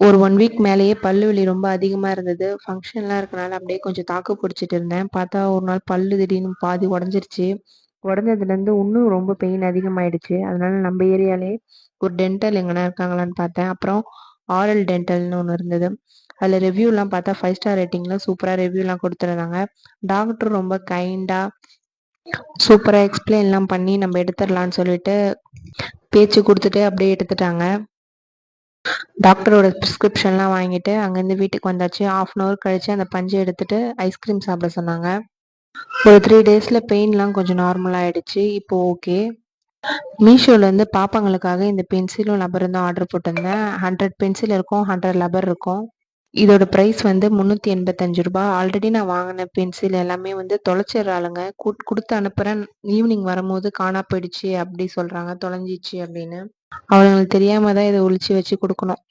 ஒரு 1 வீக் மேலேயே பல்லு வலி ரொம்ப அதிகமா இருந்தது. ஃபங்ஷன்லாம் இருக்கனால அப்படியே கொஞ்சம் தாக்கு பிடிச்சிட்டு இருந்தேன். பார்த்தா ஒரு நாள் பல்லு திடீர்னு பாதி உடைஞ்சிருச்சு. உடைஞ்சதுலேருந்து இன்னும் ரொம்ப பெயின் அதிகமாயிடுச்சு. அதனால நம்ம ஏரியாலயே ஒரு டென்டல் எங்கனா இருக்காங்களான்னு பார்த்தேன். அப்புறம் ஆரல் டென்டல்னு ஒண்ணு இருந்தது. அதுல ரிவ்யூலாம் பார்த்தா 5 ஸ்டார் ரேட்டிங்ல சூப்பரா ரிவ்யூலாம் குடுத்துருந்தாங்க. டாக்டரும் ரொம்ப கைண்டா சூப்பரா எக்ஸ்பிளைன்லாம் பண்ணி நம்ம எடுத்துடலான்னு சொல்லிட்டு பேச்சு குடுத்துட்டு அப்படியே எடுத்துட்டாங்க. டாக்டரோட ப்ரிஸ்கிரிப்ஷன்லாம் வாங்கிட்டு அங்கேருந்து வீட்டுக்கு வந்தாச்சு. 1/2 அன் ஹவர் கழிச்சு அந்த பஞ்சு எடுத்துட்டு ஐஸ்கிரீம் சாப்பிட சொன்னாங்க. ஒரு 3 டேஸ்ல பெயின்லாம் கொஞ்சம் நார்மல் ஆயிடுச்சு. இப்போ ஓகே. மீஷோலேருந்து பாப்பாங்களுக்காக இந்த பென்சிலும் ரப்பரும் தான் ஆர்டர் போட்டிருந்தேன். 100 பென்சில் இருக்கும், 100 ரப்பர் இருக்கும். இதோட ப்ரைஸ் வந்து ரூ. 385. ஆல்ரெடி நான் வாங்கின பென்சில் எல்லாமே வந்து தொலைச்சிடுறாளுங்க. குடுத்து அனுப்புறேன். ஈவினிங் வரும்போது காணா போயிடுச்சு அப்படி சொல்றாங்க. தொலைஞ்சிச்சு அப்படின்னு. அவளுங்களுக்கு தெரியாம தான் இதை ஒளிச்சு வச்சு கொடுக்கணும்.